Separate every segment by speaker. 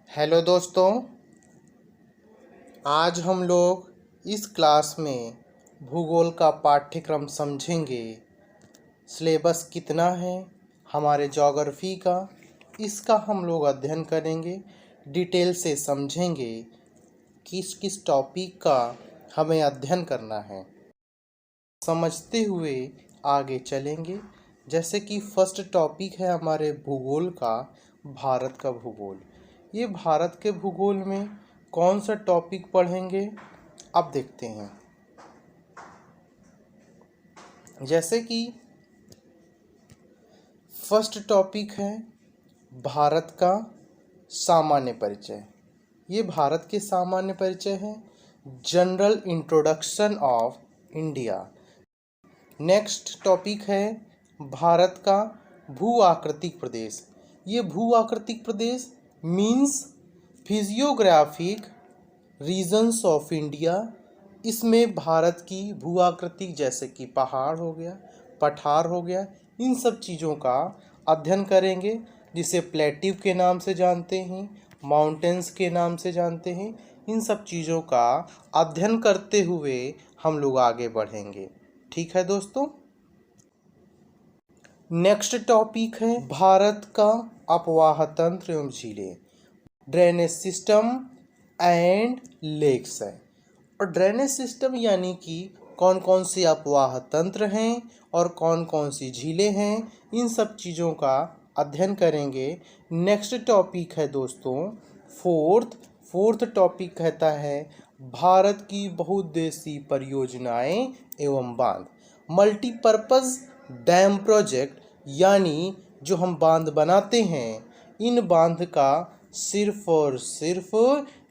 Speaker 1: Hello दोस्तों, आज हम लोग इस क्लास में भूगोल का पाठ्यक्रम समझेंगे। सिलेबस कितना है हमारे ज्योग्राफी का, इसका हम लोग अध्ययन करेंगे, डिटेल से समझेंगे किस किस टॉपिक का हमें अध्ययन करना है। समझते हुए आगे चलेंगे। जैसे कि फर्स्ट टॉपिक है हमारे भूगोल का, भारत का भूगोल। ये भारत के भूगोल में कौन सा टॉपिक पढ़ेंगे, अब देखते हैं। जैसे कि फर्स्ट टॉपिक है भारत का सामान्य परिचय। ये भारत के सामान्य परिचय है, general introduction of India. Next topic है भारत का भू आकृतिक प्रदेश। ये भू आकृतिक प्रदेश means physiographic regions of India. इसमें भारत की भू आकृतिक जैसे कि पहाड़ हो गया, पठार हो गया, इन सब चीज़ों का अध्ययन करेंगे, जिसे प्लेट्यू के नाम से जानते हैं, माउंटेन्स के नाम से जानते हैं। इन सब चीज़ों का अध्ययन करते हुए हम लोग आगे बढ़ेंगे। ठीक है दोस्तों। नेक्स्ट टॉपिक है भारत का अपवाह तंत्र एवं झीलें, ड्रेनेज सिस्टम एंड लेक्स है। और ड्रेनेज सिस्टम यानी कि कौन कौन से अपवाह तंत्र हैं और कौन कौन सी झीलें हैं, इन सब चीज़ों का अध्ययन करेंगे। नेक्स्ट टॉपिक है दोस्तों फोर्थ टॉपिक कहता है भारत की बहुउद्देशीय परियोजनाएं एवं बांध, मल्टीपर्पज़ डैम प्रोजेक्ट। यानी जो हम बांध बनाते हैं, इन बांध का सिर्फ और सिर्फ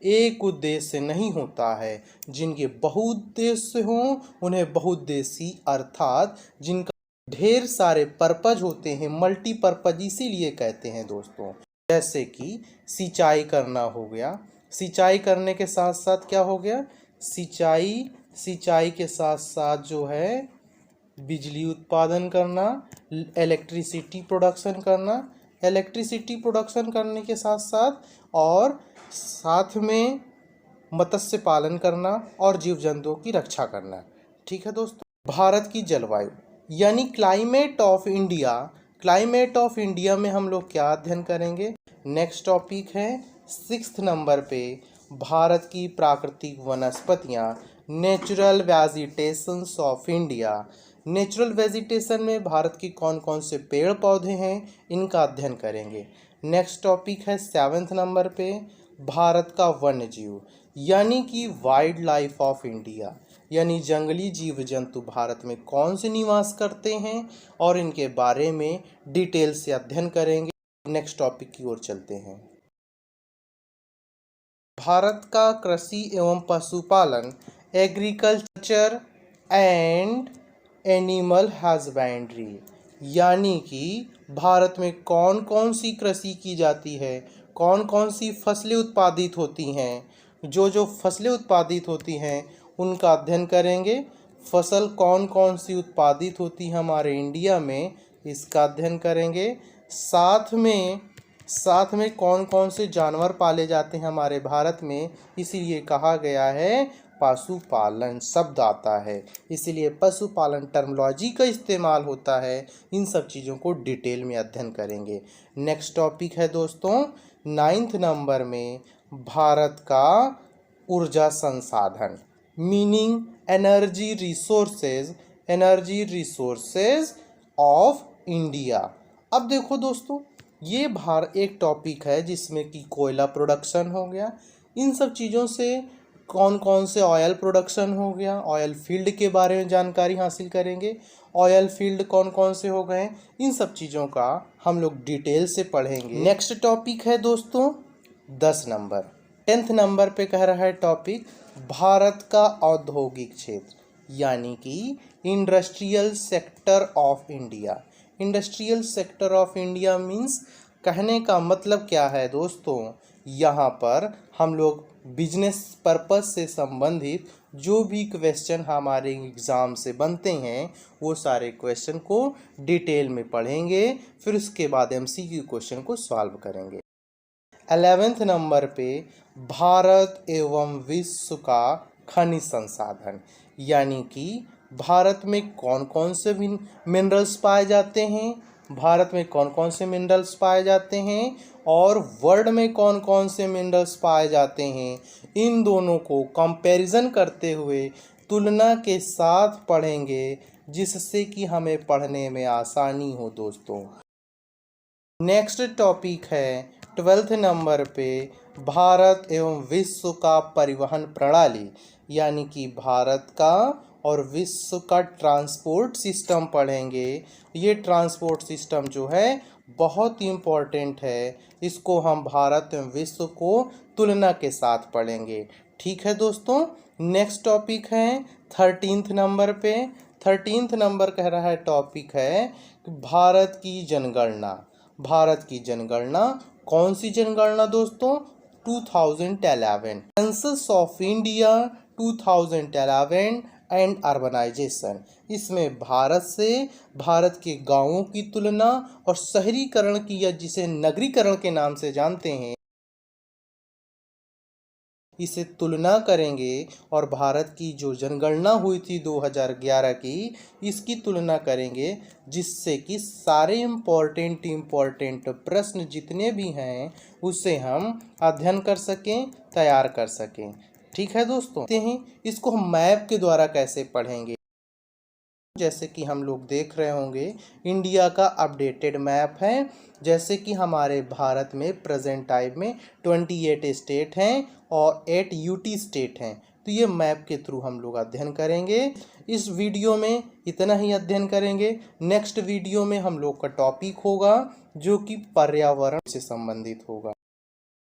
Speaker 1: एक उद्देश्य नहीं होता है। जिनके बहुउद्देश्य हों उन्हें बहुउद्देशीय अर्थात जिनका ढेर सारे पर्पज होते हैं, मल्टीपर्पज इसीलिए कहते हैं दोस्तों। जैसे कि सिंचाई करना हो गया, सिंचाई करने के साथ साथ क्या हो गया, सिंचाई के साथ साथ जो है बिजली उत्पादन करना, इलेक्ट्रिसिटी प्रोडक्शन करना, इलेक्ट्रिसिटी प्रोडक्शन करने के साथ साथ में मत्स्य पालन करना और जीव जंतुओं की रक्षा करना। ठीक है दोस्तों। भारत की जलवायु यानी climate of India, climate of India में हम लोग क्या अध्ययन करेंगे। नेक्स्ट टॉपिक है 6th नंबर पे भारत की प्राकृतिक वनस्पतियाँ, natural vegetations of India. Natural vegetation में भारत की कौन कौन से पेड़ पौधे हैं, इनका अध्ययन करेंगे। नेक्स्ट टॉपिक है 7th नंबर पे भारत का वन्य जीव यानी कि वाइल्ड लाइफ ऑफ इंडिया, यानी जंगली जीव जंतु भारत में कौन से निवास करते हैं और इनके बारे में डिटेल से अध्ययन करेंगे। नेक्स्ट टॉपिक की ओर चलते हैं। भारत का कृषि एवं पशुपालन, एग्रीकल्चर एंड एनिमल हस्बेंड्री, यानी कि भारत में कौन कौन सी कृषि की जाती है, कौन कौन सी फसलें उत्पादित होती हैं, जो फसलें उत्पादित होती हैं उनका अध्ययन करेंगे। फसल कौन कौन सी उत्पादित होती है हमारे इंडिया में, इसका अध्ययन करेंगे। साथ में कौन कौन से जानवर पाले जाते हैं हमारे भारत में, इसीलिए कहा गया है पशुपालन शब्द आता है, इसीलिए पशुपालन टर्मिनोलॉजी का इस्तेमाल होता है। इन सब चीज़ों को डिटेल में अध्ययन करेंगे। नेक्स्ट टॉपिक है दोस्तों 9th नंबर में भारत का ऊर्जा संसाधन, meaning energy resources of India. अब देखो दोस्तों, ये एक टॉपिक है जिसमें कि कोयला प्रोडक्शन हो गया, इन सब चीज़ों से कौन कौन से ऑयल प्रोडक्शन हो गया, ऑयल फील्ड के बारे में जानकारी हासिल करेंगे। ऑयल फील्ड कौन कौन से हो गए, इन सब चीज़ों का हम लोग डिटेल से पढ़ेंगे। नेक्स्ट टॉपिक है दोस्तों 10 नंबर 10th नंबर पे कह रहा है टॉपिक भारत का औद्योगिक क्षेत्र, यानी कि industrial sector of India. Industrial sector of India means, कहने का मतलब क्या है दोस्तों, यहाँ पर हम लोग बिजनेस पर्पस से संबंधित जो भी क्वेश्चन हमारे एग्ज़ाम से बनते हैं वो सारे क्वेश्चन को डिटेल में पढ़ेंगे, फिर उसके बाद MCQ क्वेश्चन को सॉल्व करेंगे। 11वें नंबर पे भारत एवं विश्व का खनिज संसाधन, यानी कि भारत में कौन कौन से मिनरल्स पाए जाते हैं, भारत में कौन कौन से मिनरल्स पाए जाते हैं और वर्ल्ड में कौन कौन से मिनरल्स पाए जाते हैं, इन दोनों को कंपैरिजन करते हुए तुलना के साथ पढ़ेंगे, जिससे कि हमें पढ़ने में आसानी हो दोस्तों। नेक्स्ट टॉपिक है 12वें नंबर पे भारत एवं विश्व का परिवहन प्रणाली, यानी कि भारत का और विश्व का ट्रांसपोर्ट सिस्टम पढ़ेंगे। ये ट्रांसपोर्ट सिस्टम जो है बहुत इम्पोर्टेंट है, इसको हम भारत एवं विश्व को तुलना के साथ पढ़ेंगे। ठीक है दोस्तों। नेक्स्ट टॉपिक है 13वें नंबर पे। 13वें नंबर कह रहा है टॉपिक है कि भारत की जनगणना। भारत की जनगणना, कौन सी जनगणना दोस्तों? 2011 census of India 2011 and urbanisation. इसमें भारत के गांवों की तुलना और शहरीकरण की, या जिसे नगरीकरण के नाम से जानते हैं, इसे तुलना करेंगे और भारत की जो जनगणना हुई थी 2011 की, इसकी तुलना करेंगे, जिससे कि सारे इम्पोर्टेंट प्रश्न जितने भी हैं उसे हम अध्ययन कर सकें, तैयार कर सकें। ठीक है दोस्तों। इसको हम मैप के द्वारा कैसे पढ़ेंगे। जैसे कि हम लोग देख रहे होंगे, इंडिया का अपडेटेड मैप है। जैसे कि हमारे भारत में प्रेजेंट टाइम में 28 स्टेट हैं और 8 यूटी स्टेट हैं। तो ये मैप के थ्रू हम लोग अध्ययन करेंगे। इस वीडियो में इतना ही अध्ययन करेंगे। नेक्स्ट वीडियो में हम लोग का टॉपिक होगा जो कि पर्यावरण से संबंधित होगा।